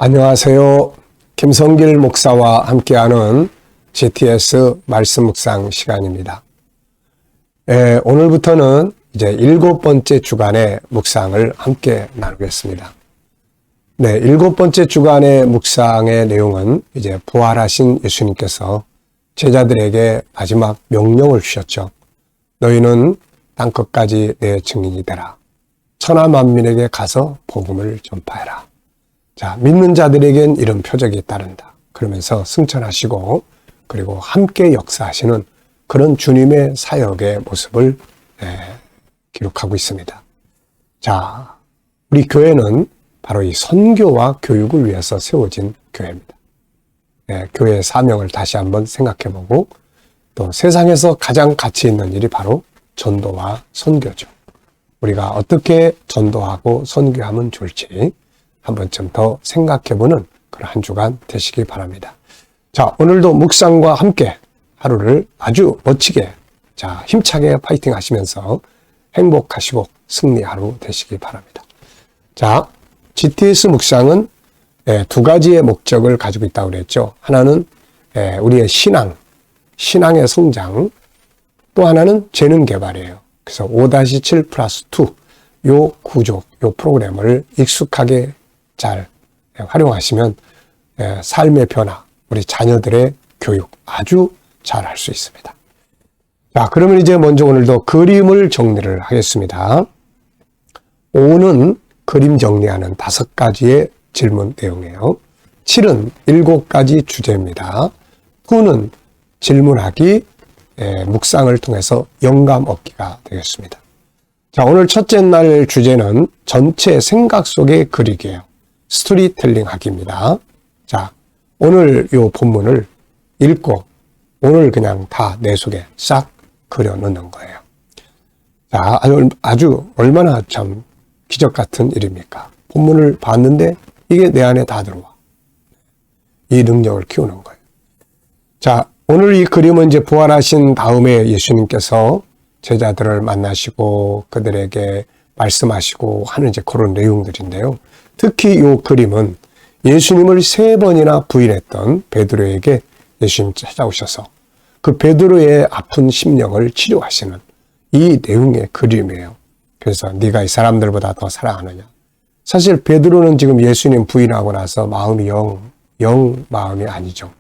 안녕하세요. 김성길 목사와 함께하는 GTS 말씀 묵상 시간입니다. 오늘부터는 이제 7번째 주간의 묵상을 함께 나누겠습니다. 네, 7번째 주간의 묵상의 내용은 이제 부활하신 예수님께서 제자들에게 마지막 명령을 주셨죠. 너희는 땅끝까지 내 증인이 되라. 천하 만민에게 가서 복음을 전파해라. 자, 믿는 자들에겐 이런 표적이 따른다. 그러면서 승천하시고 그리고 함께 역사하시는 그런 주님의 사역의 모습을 기록하고 있습니다. 자, 우리 교회는 바로 이 선교와 교육을 위해서 세워진 교회입니다. 교회의 사명을 다시 한번 생각해보고 또 세상에서 가장 가치 있는 일이 바로 전도와 선교죠. 우리가 어떻게 전도하고 선교하면 좋을지 한 번쯤 더 생각해보는 그런 한 주간 되시기 바랍니다. 자, 오늘도 묵상과 함께 하루를 아주 멋지게, 자, 힘차게 파이팅 하시면서 행복하시고 승리 하루 되시기 바랍니다. 자, GTS 묵상은 두 가지의 목적을 가지고 있다고 그랬죠. 하나는 우리의 신앙의 성장, 또 하나는 재능 개발이에요. 그래서 5-7 플러스 2, 요 구조, 요 프로그램을 익숙하게 잘 활용하시면 삶의 변화, 우리 자녀들의 교육 아주 잘 할 수 있습니다. 자, 그러면 이제 먼저 오늘도 그림을 정리를 하겠습니다. 5는 그림 정리하는 5가지의 질문 내용이에요. 7은 7가지 주제입니다. 9는 질문하기, 묵상을 통해서 영감 얻기가 되겠습니다. 자, 오늘 첫째 날 주제는 전체 생각 속의 그리기예요. 스토리텔링 하기입니다. 자, 오늘 이 본문을 읽고 오늘 그냥 다 내 속에 싹 그려 넣는 거예요. 자, 아주 얼마나 참 기적 같은 일입니까? 본문을 봤는데 이게 내 안에 다 들어와. 이 능력을 키우는 거예요. 자, 오늘 이 그림은 이제 부활하신 다음에 예수님께서 제자들을 만나시고 그들에게 말씀하시고 하는 이제 그런 내용들인데요. 특히 이 그림은 예수님을 3번이나 부인했던 베드로에게 예수님 찾아오셔서 그 베드로의 아픈 심령을 치료하시는 이 내용의 그림이에요. 그래서 네가 이 사람들보다 더 사랑하느냐. 사실 베드로는 지금 예수님 부인하고 나서 마음이 영 마음이 아니죠.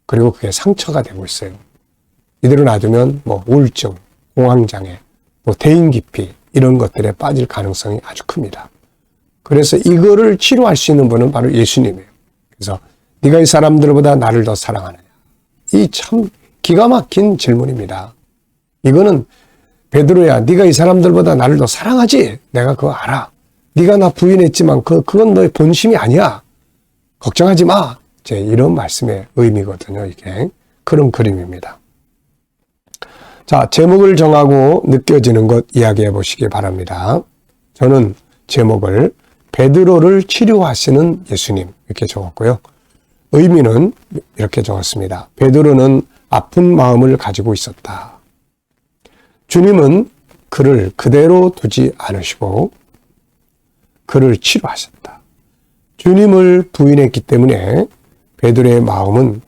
그리고 그게 상처가 되고 있어요. 이대로 놔두면 뭐 우울증, 공황장애, 뭐 대인기피 이런 것들에 빠질 가능성이 아주 큽니다. 그래서 이거를 치료할 수 있는 분은 바로 예수님이에요. 그래서 네가 이 사람들보다 나를 더 사랑하느냐. 이 참 기가 막힌 질문입니다. 이거는 베드로야, 네가 이 사람들보다 나를 더 사랑하지? 내가 그거 알아. 네가 나 부인했지만 그건 너의 본심이 아니야. 걱정하지 마. 제 이런 말씀의 의미거든요. 이게 그런 그림입니다. 자, 제목을 정하고 느껴지는 것 이야기해 보시기 바랍니다. 저는 제목을 베드로를 치료하시는 예수님 이렇게 적었고요. 의미는 이렇게 적었습니다. 베드로는 아픈 마음을 가지고 있었다. 주님은 그를 그대로 두지 않으시고 그를 치료하셨다. 주님을 부인했기 때문에 베드로의 마음은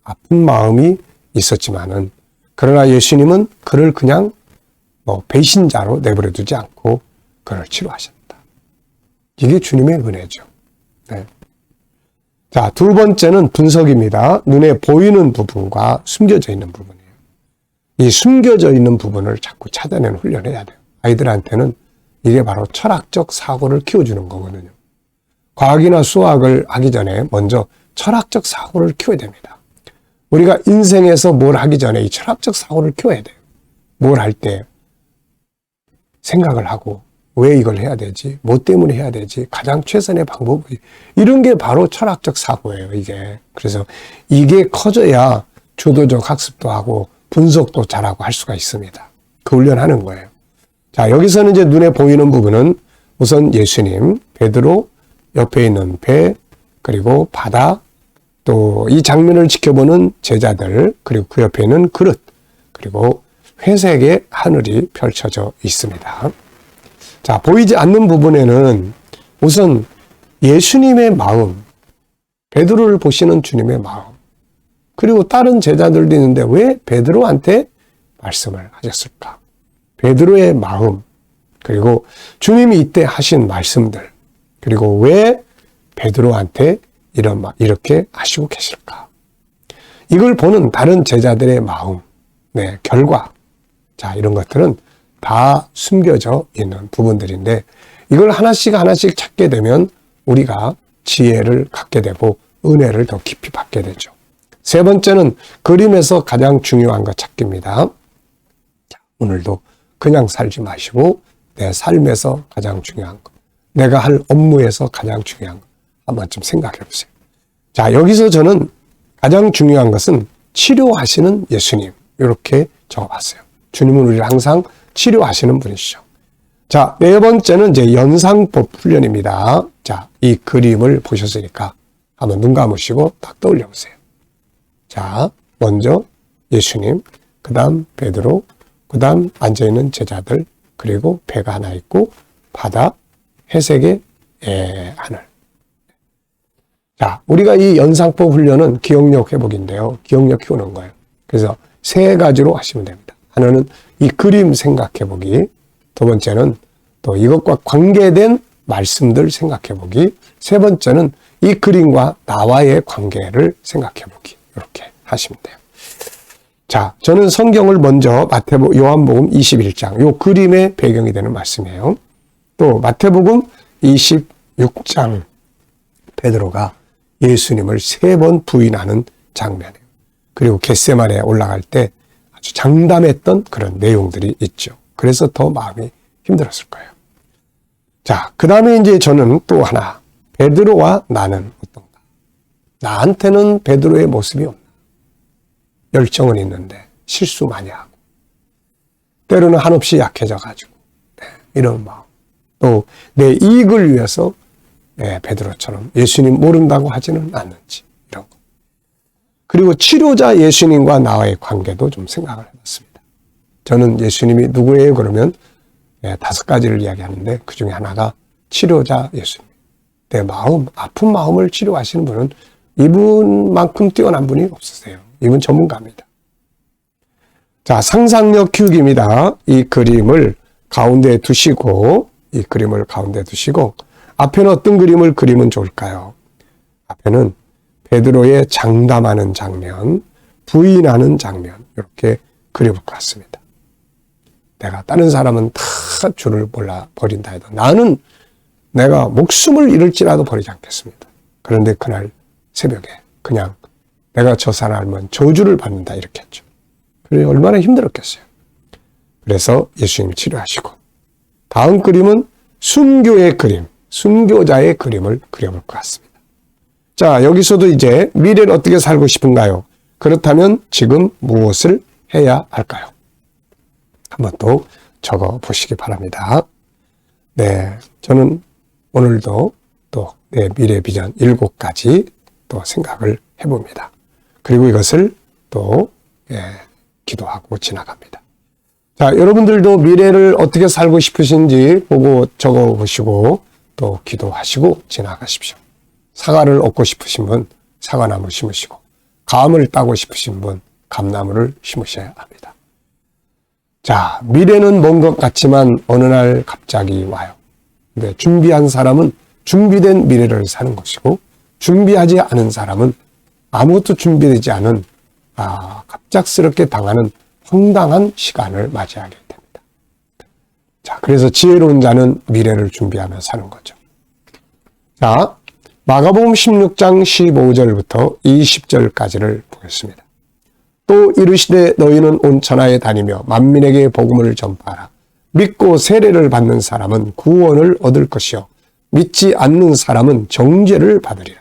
아픈 마음이 있었지만은 그러나 예수님은 그를 그냥 배신자로 내버려 두지 않고 그를 치료하셨다. 이게 주님의 은혜죠. 네. 자, 두 번째는 분석입니다. 눈에 보이는 부분과 숨겨져 있는 부분이에요. 이 숨겨져 있는 부분을 자꾸 찾아내는 훈련을 해야 돼요. 아이들한테는 이게 바로 철학적 사고를 키워주는 거거든요. 과학이나 수학을 하기 전에 먼저 철학적 사고를 키워야 됩니다. 우리가 인생에서 뭘 하기 전에 이 철학적 사고를 키워야 돼요. 뭘 할 때 생각을 하고 왜 이걸 해야 되지? 뭐 때문에 해야 되지? 가장 최선의 방법이 이런 게 바로 철학적 사고예요, 이게. 그래서 이게 커져야 주도적 학습도 하고 분석도 잘하고 할 수가 있습니다. 그 훈련하는 거예요. 자, 여기서는 이제 눈에 보이는 부분은 우선 예수님, 베드로, 옆에 있는 배, 그리고 바다, 또 이 장면을 지켜보는 제자들, 그리고 그 옆에 있는 그릇, 그리고 회색의 하늘이 펼쳐져 있습니다. 자, 보이지 않는 부분에는 우선 예수님의 마음, 베드로를 보시는 주님의 마음, 그리고 다른 제자들도 있는데 왜 베드로한테 말씀을 하셨을까? 베드로의 마음, 그리고 주님이 이때 하신 말씀들, 그리고 왜 베드로한테 이렇게 하시고 계실까? 이걸 보는 다른 제자들의 마음, 결과, 자, 이런 것들은 다 숨겨져 있는 부분들인데, 이걸 하나씩 하나씩 찾게 되면 우리가 지혜를 갖게 되고 은혜를 더 깊이 받게 되죠. 세 번째는 그림에서 가장 중요한 것 찾기입니다. 자, 오늘도 그냥 살지 마시고 내 삶에서 가장 중요한 것, 내가 할 업무에서 가장 중요한 것 한 번쯤 생각해 보세요. 자, 여기서 저는 가장 중요한 것은 치료하시는 예수님, 이렇게 적어봤어요. 주님은 우리를 항상 치료하시는 분이시죠. 자, 네 번째는 이제 연상법 훈련입니다. 자, 이 그림을 보셨으니까 한번 눈 감으시고 딱 떠올려 보세요. 자, 먼저 예수님, 그 다음 베드로, 그 다음 앉아있는 제자들, 그리고 배가 하나 있고 바다, 회색의 하늘. 자, 우리가 이 연상법 훈련은 기억력 회복인데요. 기억력 키우는 거예요. 그래서 세 가지로 하시면 됩니다. 하나는 이 그림 생각해보기, 두 번째는 또 이것과 관계된 말씀들 생각해보기, 세 번째는 이 그림과 나와의 관계를 생각해보기, 이렇게 하시면 돼요. 자, 저는 성경을 먼저 요한복음 21장, 요 그림의 배경이 되는 말씀이에요. 또 마태복음 26장, 베드로가 예수님을 3번 부인하는 장면이에요. 그리고 겟세마네에 올라갈 때 아주 장담했던 그런 내용들이 있죠. 그래서 더 마음이 힘들었을 거예요. 자, 그 다음에 이제 저는 또 하나, 베드로와 나는 어떤가? 나한테는 베드로의 모습이 없나? 열정은 있는데 실수 많이 하고, 때로는 한없이 약해져가지고, 이런 마음. 또 내 이익을 위해서 베드로처럼 예수님 모른다고 하지는 않는지, 이런 것. 그리고 치료자 예수님과 나와의 관계도 좀 생각을 해봤습니다. 저는 예수님이 누구예요? 그러면 5가지를 이야기하는데 그 중에 하나가 치료자 예수님. 내 마음, 아픈 마음을 치료하시는 분은 이분만큼 뛰어난 분이 없으세요. 이분 전문가입니다. 자, 상상력 키우기입니다. 이 그림을 가운데에 두시고, 앞에는 어떤 그림을 그리면 좋을까요? 앞에는 베드로의 장담하는 장면, 부인하는 장면, 이렇게 그려볼 것 같습니다. 다른 사람은 다 주를 몰라 버린다 해도 나는 내가 목숨을 잃을지라도 버리지 않겠습니다. 그런데 그날 새벽에 그냥 내가 저 사람은 저주를 받는다, 이렇게 했죠. 그래, 얼마나 힘들었겠어요. 그래서 예수님이 치료하시고, 다음 그림은 순교의 그림, 순교자의 그림을 그려볼 것 같습니다. 자, 여기서도 이제 미래를 어떻게 살고 싶은가요? 그렇다면 지금 무엇을 해야 할까요? 한번 또 적어 보시기 바랍니다. 네, 저는 오늘도 또 내 미래 비전 7가지 또 생각을 해봅니다. 그리고 이것을 또 기도하고 지나갑니다. 자, 여러분들도 미래를 어떻게 살고 싶으신지 보고 적어 보시고 또 기도하시고 지나가십시오. 사과를 얻고 싶으신 분 사과나무 심으시고, 감을 따고 싶으신 분 감나무를 심으셔야 합니다. 자, 미래는 먼 것 같지만 어느 날 갑자기 와요. 근데 준비한 사람은 준비된 미래를 사는 것이고, 준비하지 않은 사람은 아무것도 준비되지 않은 갑작스럽게 당하는 황당한 시간을 맞이하게 됩니다. 자, 그래서 지혜로운 자는 미래를 준비하며 사는 거죠. 자, 마가복음 16장 15절부터 20절까지를 보겠습니다. 또 이르시되 너희는 온 천하에 다니며 만민에게 복음을 전파하라. 믿고 세례를 받는 사람은 구원을 얻을 것이요 믿지 않는 사람은 정죄를 받으리라.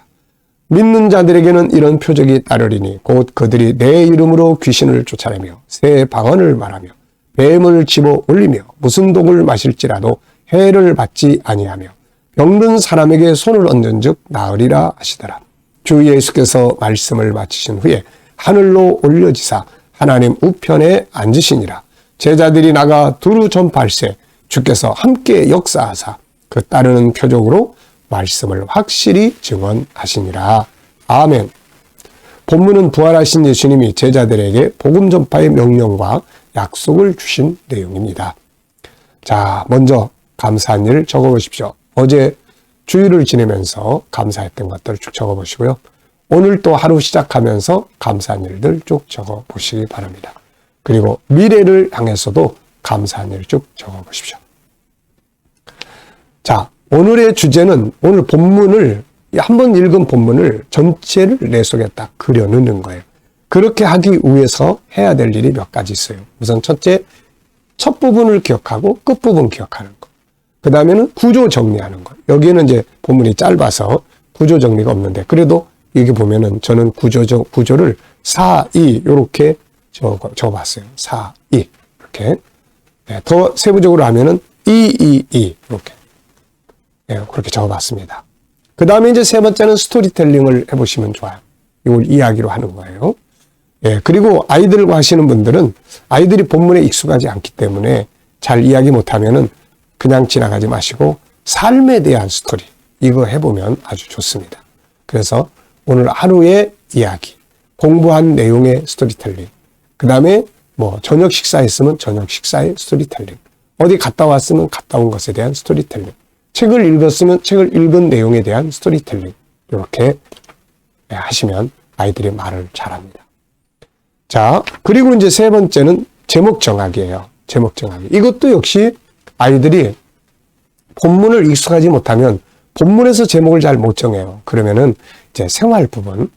믿는 자들에게는 이런 표적이 따르리니 곧 그들이 내 이름으로 귀신을 쫓아내며 새 방언을 말하며 뱀을 집어 올리며 무슨 독을 마실지라도 해를 받지 아니하며 병든 사람에게 손을 얹은즉 나으리라 하시더라. 주 예수께서 말씀을 마치신 후에 하늘로 올려지사 하나님 우편에 앉으시니라. 제자들이 나가 두루 전파할세 주께서 함께 역사하사 그 따르는 표적으로 말씀을 확실히 증언하시니라. 아멘. 본문은 부활하신 예수님이 제자들에게 복음 전파의 명령과 약속을 주신 내용입니다. 자, 먼저 감사한 일을 적어보십시오. 어제 주일을 지내면서 감사했던 것들을 쭉 적어보시고요. 오늘 또 하루 시작하면서 감사한 일들 쭉 적어보시기 바랍니다. 그리고 미래를 향해서도 감사한 일을 쭉 적어보십시오. 자, 오늘의 주제는 오늘 본문을 한번 읽은 본문을 전체를 내 속에 딱 그려넣는 거예요. 그렇게 하기 위해서 해야 될 일이 몇 가지 있어요. 우선 첫째, 첫 부분을 기억하고 끝부분 기억하는 거. 그 다음에는 구조 정리하는 거. 여기에는 이제 본문이 짧아서 구조 정리가 없는데 그래도 여기 보면은 저는 구조를 4, 2 이렇게 적어봤어요. 4, 2 이렇게. 네, 더 세부적으로 하면은 2, 2, 2 이렇게. 네, 그렇게 적어봤습니다. 그 다음에 이제 세 번째는 스토리텔링을 해보시면 좋아요. 이걸 이야기로 하는 거예요. 예, 그리고 아이들과 하시는 분들은 아이들이 본문에 익숙하지 않기 때문에 잘 이야기 못하면은 그냥 지나가지 마시고 삶에 대한 스토리 이거 해보면 아주 좋습니다. 그래서 오늘 하루의 이야기, 공부한 내용의 스토리텔링, 그 다음에 뭐 저녁 식사했으면 저녁 식사의 스토리텔링, 어디 갔다 왔으면 갔다 온 것에 대한 스토리텔링, 책을 읽었으면 책을 읽은 내용에 대한 스토리텔링 이렇게 하시면 아이들이 말을 잘합니다. 자, 그리고 이제 세 번째는 제목 정하기예요. 제목 정하기. 이것도 역시 아이들이 본문을 익숙하지 못하면 본문에서 제목을 잘 못 정해요. 그러면은 이제 생활 부분,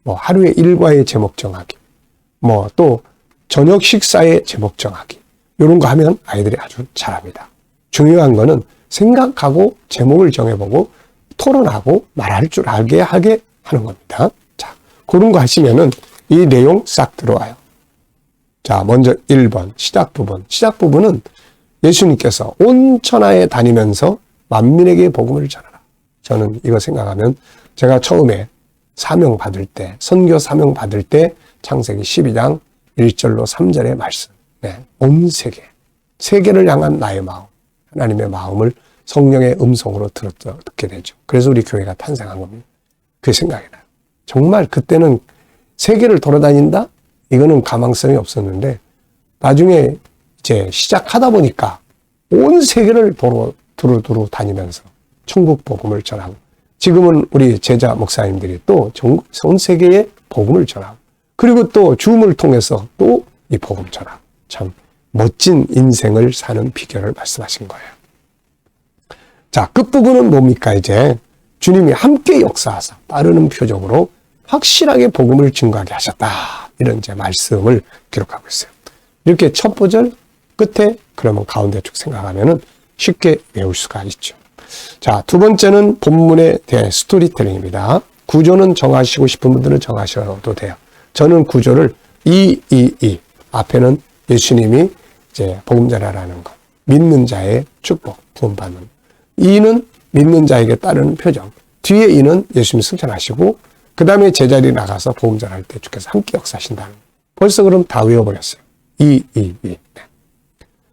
뭐 하루의 일과의 제목 정하기, 뭐 또 저녁 식사의 제목 정하기 이런 거 하면 아이들이 아주 잘합니다. 중요한 거는 생각하고 제목을 정해보고 토론하고 말할 줄 알게 하게 하는 겁니다. 자, 그런 거 하시면은 이 내용 싹 들어와요. 자, 먼저 1번 시작 부분. 시작 부분은 예수님께서 온 천하에 다니면서 만민에게 복음을 전하라. 저는 이거 생각하면 제가 처음에 사명 받을 때, 선교 사명 받을 때 창세기 12장 1절로 3절의 말씀. 네, 온 세계를 향한 나의 마음, 하나님의 마음을 성령의 음성으로 듣게 되죠. 그래서 우리 교회가 탄생한 겁니다. 그게 생각이 나요. 정말 그때는 세계를 돌아다닌다? 이거는 가망성이 없었는데 나중에 이제 시작하다 보니까 온 세계를 두루두루 다니면서 천국 복음을 전하고 지금은 우리 제자 목사님들이 또 전 세계에 복음을 전하고 그리고 또 줌을 통해서 또 이 복음 전하고 참 멋진 인생을 사는 비결을 말씀하신 거예요. 자, 끝부분은 뭡니까? 이제 주님이 함께 역사하사 따르는 표적으로 확실하게 복음을 증거하게 하셨다. 이런 이제 말씀을 기록하고 있어요. 이렇게 첫 구절 끝에 그러면 가운데 쭉 생각하면은 쉽게 외울 수가 있죠. 자, 두 번째는 본문에 대한 스토리텔링입니다. 구조는 정하시고 싶은 분들은 정하셔도 돼요. 저는 구조를 222 앞에는 예수님이 이제 복음 전하라는 것, 믿는 자의 축복, 구원받는. 2는 믿는 자에게 따르는 표정. 뒤에 2는 예수님 승천하시고 그 다음에 제자리 나가서 복음 전할 때 주께서 함께 역사하신다는. 벌써 그럼 다 외워버렸어요. 222. 네.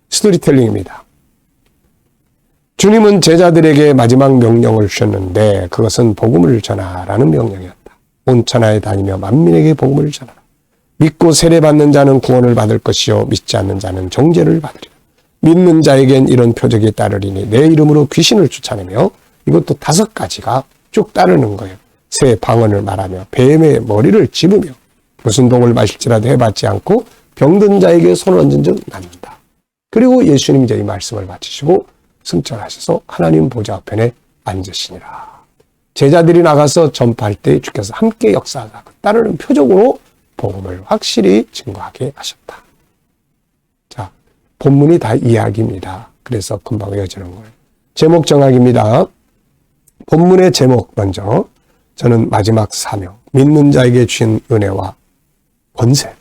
스토리텔링입니다. 주님은 제자들에게 마지막 명령을 주셨는데 그것은 복음을 전하라는 명령이었다. 온 천하에 다니며 만민에게 복음을 전하라. 믿고 세례받는 자는 구원을 받을 것이요 믿지 않는 자는 정죄를 받으리라. 믿는 자에겐 이런 표적이 따르리니 내 이름으로 귀신을 쫓아내며 이것도 5가지가 쭉 따르는 거예요. 새 방언을 말하며 뱀의 머리를 집으며 무슨 독을 마실지라도 해받지 않고 병든 자에게 손을 얹은 즉 낫는다. 그리고 예수님 이제 이 말씀을 마치시고 승천하셔서 하나님 보좌 앞에 앉으시니라. 제자들이 나가서 전파할 때 주께서 함께 역사하사 따르는 표적으로 복음을 확실히 증거하게 하셨다. 자, 본문이 다 이야기입니다. 그래서 금방 외워지는 거예요. 제목 정하기입니다. 본문의 제목 먼저 저는 마지막 사명, 믿는 자에게 주신 은혜와 권세,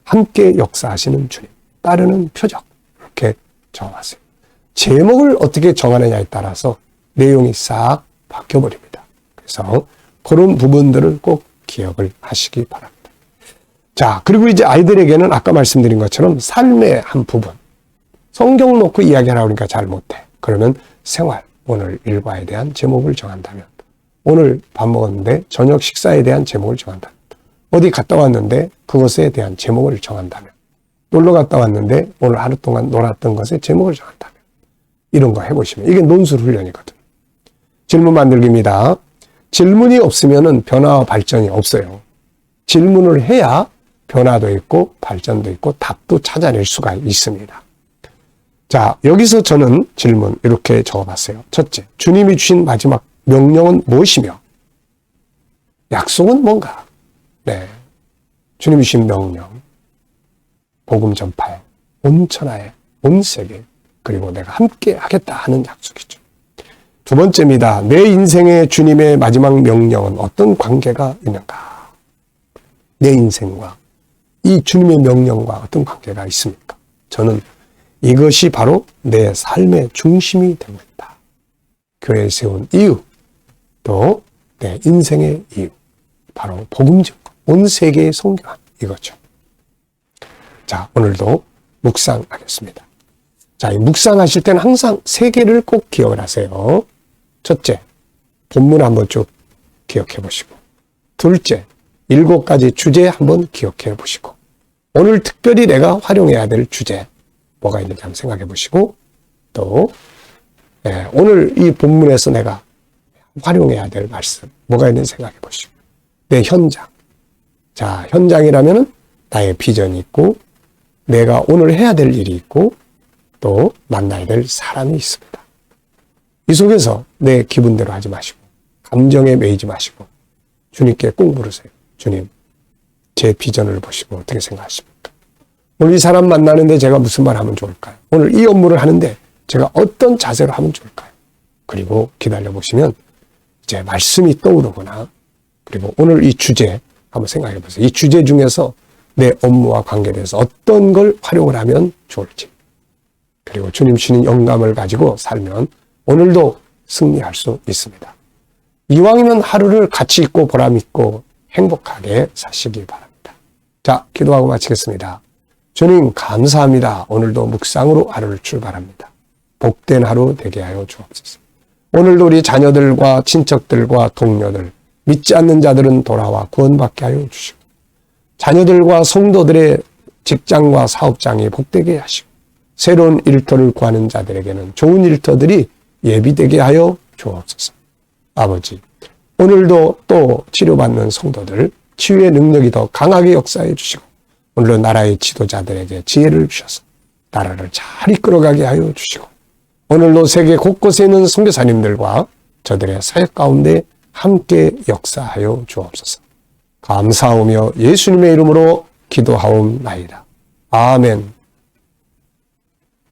함께 역사하시는 주님, 따르는 표적 이렇게 적어봤어요. 제목을 어떻게 정하느냐에 따라서 내용이 싹 바뀌어버립니다. 그래서 그런 부분들을 꼭 기억을 하시기 바랍니다. 자, 그리고 이제 아이들에게는 아까 말씀드린 것처럼 삶의 한 부분, 성경 놓고 이야기하라 그러니까 잘 못해. 그러면 생활, 오늘 일과에 대한 제목을 정한다면, 오늘 밥 먹었는데 저녁 식사에 대한 제목을 정한다면, 어디 갔다 왔는데 그것에 대한 제목을 정한다면, 놀러 갔다 왔는데 오늘 하루 동안 놀았던 것에 제목을 정한다면, 이런 거 해보시면 이게 논술 훈련이거든요. 질문 만들기입니다. 질문이 없으면 변화와 발전이 없어요. 질문을 해야 변화도 있고 발전도 있고 답도 찾아낼 수가 있습니다. 자, 여기서 저는 질문 이렇게 적어봤어요. 첫째, 주님이 주신 마지막 명령은 무엇이며 약속은 뭔가? 네, 주님이 주신 명령, 복음 전파에, 온 천하에, 온 세계, 그리고 내가 함께 하겠다 하는 약속이죠. 두 번째입니다. 내 인생의 주님의 마지막 명령은 어떤 관계가 있는가? 내 인생과 이 주님의 명령과 어떤 관계가 있습니까? 저는 이것이 바로 내 삶의 중심이 되고 있다. 교회에 세운 이유, 또 내 인생의 이유, 바로 복음 전파, 온 세계에 선교한 이거죠. 자, 오늘도 묵상하겠습니다. 자, 이 묵상하실 때는 항상 세 개를 꼭 기억을 하세요. 첫째, 본문 한번 쭉 기억해 보시고, 둘째, 7가지 주제 한번 기억해 보시고, 오늘 특별히 내가 활용해야 될 주제 뭐가 있는지 한번 생각해 보시고, 또 오늘 이 본문에서 내가 활용해야 될 말씀 뭐가 있는지 생각해 보시고, 내 현장, 자, 현장이라면은 나의 비전이 있고 내가 오늘 해야 될 일이 있고 또 만나야 될 사람이 있습니다. 이 속에서 내 기분대로 하지 마시고 감정에 매이지 마시고 주님께 꼭 물으세요. 주님, 제 비전을 보시고 어떻게 생각하십니까? 오늘 이 사람 만나는데 제가 무슨 말 하면 좋을까요? 오늘 이 업무를 하는데 제가 어떤 자세로 하면 좋을까요? 그리고 기다려 보시면 이제 말씀이 떠오르거나, 그리고 오늘 이 주제 한번 생각해 보세요. 이 주제 중에서 내 업무와 관계돼서 어떤 걸 활용을 하면 좋을지, 그리고 주님 주신 영감을 가지고 살면 오늘도 승리할 수 있습니다. 이왕이면 하루를 가치 있고 보람 있고 행복하게 사시길 바랍니다. 자, 기도하고 마치겠습니다. 주님 감사합니다. 오늘도 묵상으로 하루를 출발합니다. 복된 하루 되게 하여 주옵소서. 오늘도 우리 자녀들과 친척들과 동료들, 믿지 않는 자들은 돌아와 구원받게 하여 주시고, 자녀들과 성도들의 직장과 사업장이 복되게 하시고, 새로운 일터를 구하는 자들에게는 좋은 일터들이 예비되게 하여 주옵소서. 아버지, 오늘도 또 치료받는 성도들 치유의 능력이 더 강하게 역사해 주시고, 오늘도 나라의 지도자들에게 지혜를 주셔서 나라를 잘 이끌어가게 하여 주시고, 오늘도 세계 곳곳에 있는 선교사님들과 저들의 사역 가운데 함께 역사하여 주옵소서. 감사하며 예수님의 이름으로 기도하옵나이다. 아멘.